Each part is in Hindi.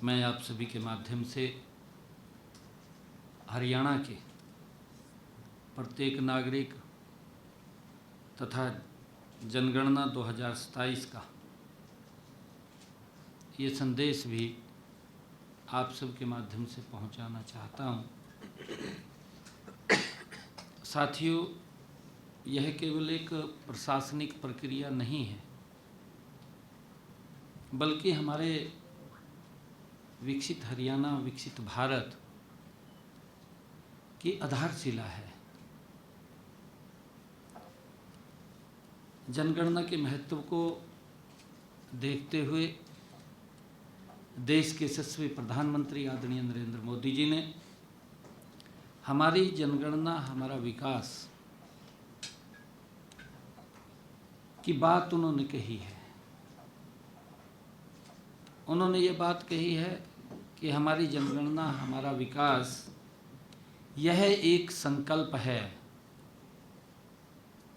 मैं आप सभी के माध्यम से हरियाणा के प्रत्येक नागरिक तथा जनगणना 2027 का ये संदेश भी आप सब के माध्यम से पहुंचाना चाहता हूं। साथियों, यह केवल एक प्रशासनिक प्रक्रिया नहीं है, बल्कि हमारे विकसित हरियाणा, विकसित भारत की आधारशिला है। जनगणना के महत्व को देखते हुए देश के यशस्वी प्रधानमंत्री आदरणीय नरेंद्र मोदी जी ने हमारी जनगणना हमारा विकास की बात उन्होंने कही है। उन्होंने ये बात कही है कि हमारी जनगणना हमारा विकास यह एक संकल्प है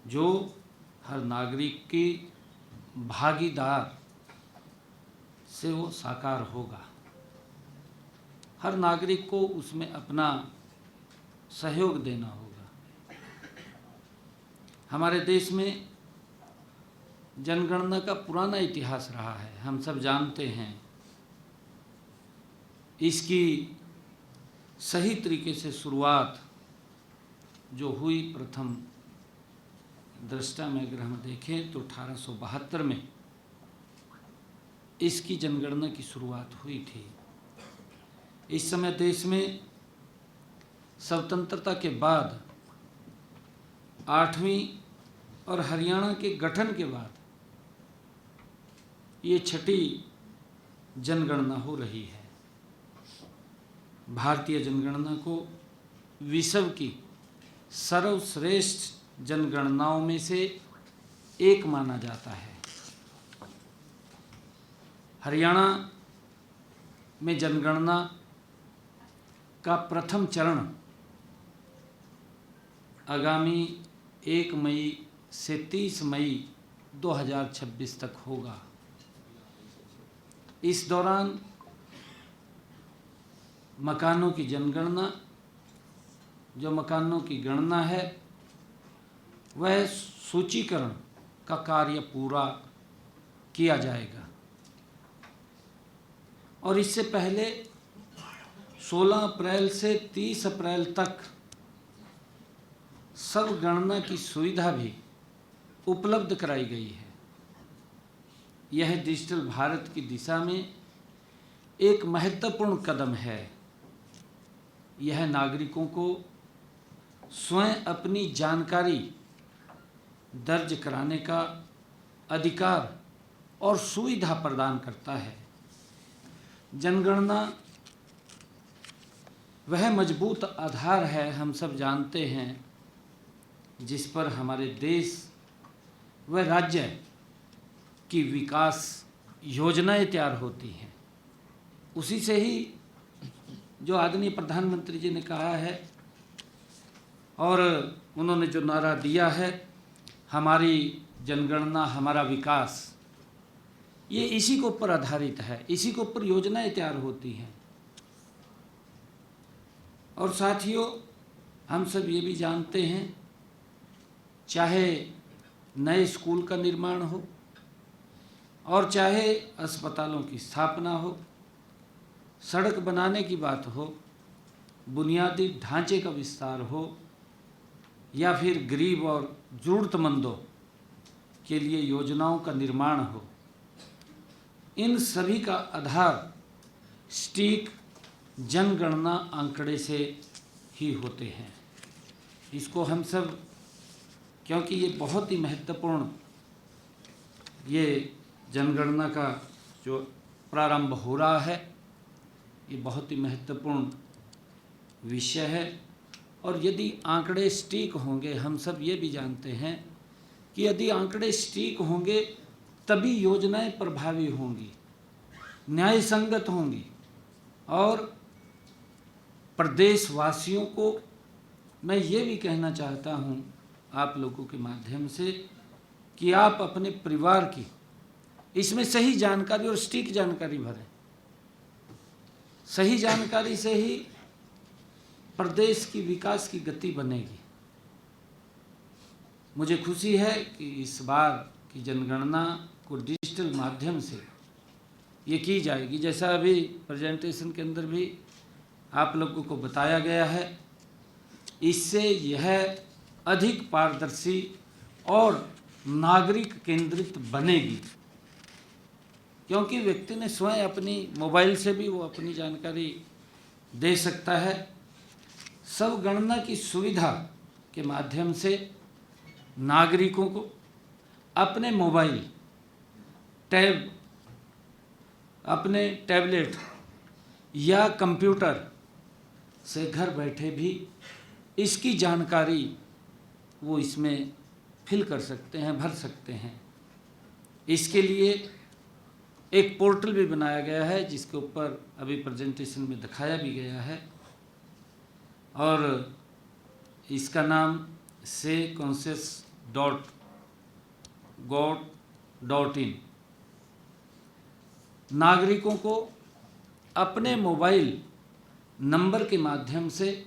जो हर नागरिक की भागीदार से वो साकार होगा। हर नागरिक को उसमें अपना सहयोग देना होगा। हमारे देश में जनगणना का पुराना इतिहास रहा है, हम सब जानते हैं। इसकी सही तरीके से शुरुआत जो हुई, प्रथम दृष्टा में अगर हम देखें तो 1872 में इसकी जनगणना की शुरुआत हुई थी। इस समय देश में स्वतंत्रता के बाद 8वीं और हरियाणा के गठन के बाद ये 6ठी जनगणना हो रही है। भारतीय जनगणना को विश्व की सर्वश्रेष्ठ जनगणनाओं में से एक माना जाता है। हरियाणा में जनगणना का प्रथम चरण आगामी 1 मई से 30 मई 2026 तक होगा। इस दौरान मकानों की जनगणना, जो मकानों की गणना है, वह सूचीकरण का कार्य पूरा किया जाएगा। और इससे पहले 16 अप्रैल से 30 अप्रैल तक सब गणना की सुविधा भी उपलब्ध कराई गई है। यह डिजिटल भारत की दिशा में एक महत्वपूर्ण कदम है। यह नागरिकों को स्वयं अपनी जानकारी दर्ज कराने का अधिकार और सुविधा प्रदान करता है। जनगणना वह मजबूत आधार है, हम सब जानते हैं, जिस पर हमारे देश व राज्य की विकास योजनाएं तैयार होती हैं। उसी से ही जो आदरणीय प्रधानमंत्री जी ने कहा है और उन्होंने जो नारा दिया है, हमारी जनगणना हमारा विकास, ये इसी के ऊपर आधारित है, इसी के ऊपर योजनाएं तैयार होती हैं। और साथियों, हम सब ये भी जानते हैं, चाहे नए स्कूल का निर्माण हो और चाहे अस्पतालों की स्थापना हो, सड़क बनाने की बात हो, बुनियादी ढांचे का विस्तार हो, या फिर गरीब और ज़रूरतमंदों के लिए योजनाओं का निर्माण हो, इन सभी का आधार सटीक जनगणना आंकड़े से ही होते हैं। इसको हम सब, क्योंकि ये बहुत ही महत्वपूर्ण, ये जनगणना का जो प्रारंभ हो रहा है, ये बहुत ही महत्वपूर्ण विषय है। और यदि आंकड़े सटीक होंगे, हम सब ये भी जानते हैं कि यदि आंकड़े सटीक होंगे तभी योजनाएं प्रभावी होंगी, न्याय संगत होंगी। और प्रदेशवासियों को मैं ये भी कहना चाहता हूँ आप लोगों के माध्यम से कि आप अपने परिवार की इसमें सही जानकारी और सटीक जानकारी भरें। सही जानकारी से ही प्रदेश की विकास की गति बनेगी। मुझे खुशी है कि इस बार की जनगणना को डिजिटल माध्यम से ये की जाएगी। जैसा अभी प्रेजेंटेशन के अंदर भी आप लोगों को बताया गया है, इससे यह अधिक पारदर्शी और नागरिक केंद्रित बनेगी, क्योंकि व्यक्ति ने स्वयं अपनी मोबाइल से भी वो अपनी जानकारी दे सकता है। सब गणना की सुविधा के माध्यम से नागरिकों को अपने मोबाइल, अपने टैबलेट या कंप्यूटर से घर बैठे भी इसकी जानकारी वो इसमें फिल कर सकते हैं, भर सकते हैं। इसके लिए एक पोर्टल भी बनाया गया है, जिसके ऊपर अभी प्रेजेंटेशन में दिखाया भी गया है, और इसका नाम sayconscious.gov.in। नागरिकों को अपने मोबाइल नंबर के माध्यम से,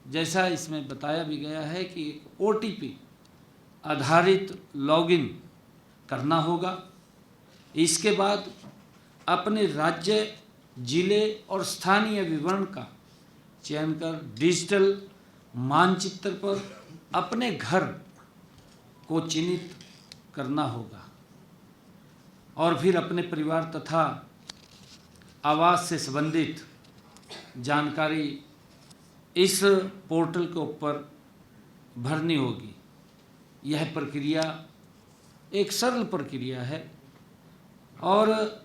जैसा इसमें बताया भी गया है कि OTP आधारित लॉगिन करना होगा। इसके बाद अपने राज्य, जिले और स्थानीय विवरण का चयन कर डिजिटल मानचित्र पर अपने घर को चिन्हित करना होगा, और फिर अपने परिवार तथा आवास से संबंधित जानकारी इस पोर्टल के ऊपर भरनी होगी। यह प्रक्रिया एक सरल प्रक्रिया है और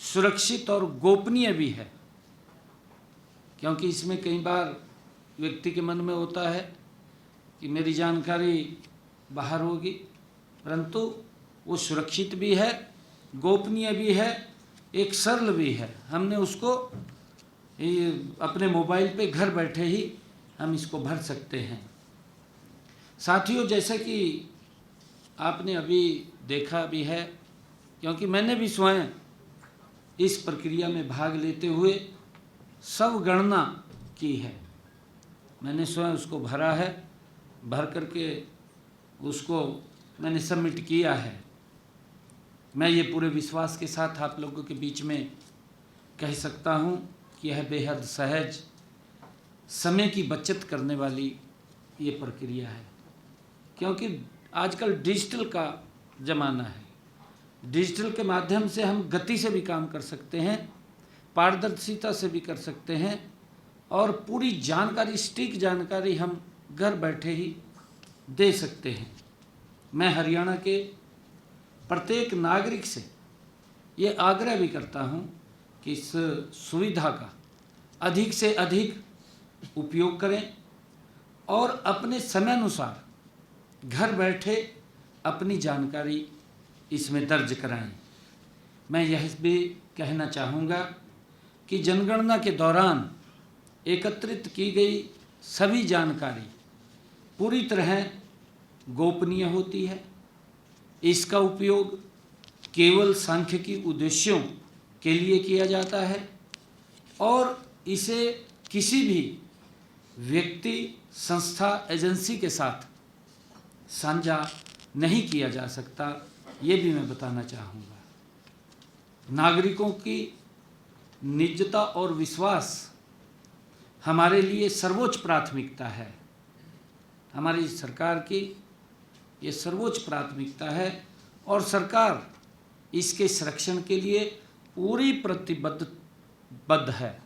सुरक्षित और गोपनीय भी है, क्योंकि इसमें कई बार व्यक्ति के मन में होता है कि मेरी जानकारी बाहर होगी, परंतु वो सुरक्षित भी है, गोपनीय भी है, एक सरल भी है। हमने उसको अपने मोबाइल पे घर बैठे ही हम इसको भर सकते हैं। साथियों, जैसे कि आपने अभी देखा भी है, क्योंकि मैंने भी स्वयं इस प्रक्रिया में भाग लेते हुए सब गणना की है, मैंने स्वयं उसको भरा है, भर करके उसको मैंने सबमिट किया है। मैं ये पूरे विश्वास के साथ आप लोगों के बीच में कह सकता हूँ कि यह बेहद सहज, समय की बचत करने वाली ये प्रक्रिया है, क्योंकि आजकल डिजिटल का ज़माना है। डिजिटल के माध्यम से हम गति से भी काम कर सकते हैं, पारदर्शिता से भी कर सकते हैं, और पूरी जानकारी, सटीक जानकारी हम घर बैठे ही दे सकते हैं। मैं हरियाणा के प्रत्येक नागरिक से ये आग्रह भी करता हूँ कि इस सुविधा का अधिक से अधिक उपयोग करें और अपने समय अनुसार घर बैठे अपनी जानकारी इसमें दर्ज कराएं। मैं यह भी कहना चाहूँगा कि जनगणना के दौरान एकत्रित की गई सभी जानकारी पूरी तरह गोपनीय होती है। इसका उपयोग केवल सांख्यिकी उद्देश्यों के लिए किया जाता है और इसे किसी भी व्यक्ति, संस्था, एजेंसी के साथ साझा नहीं किया जा सकता, ये भी मैं बताना चाहूँगा। नागरिकों की निजता और विश्वास हमारे लिए सर्वोच्च प्राथमिकता है। हमारी सरकार की ये सर्वोच्च प्राथमिकता है और सरकार इसके संरक्षण के लिए पूरी प्रतिबद्ध है।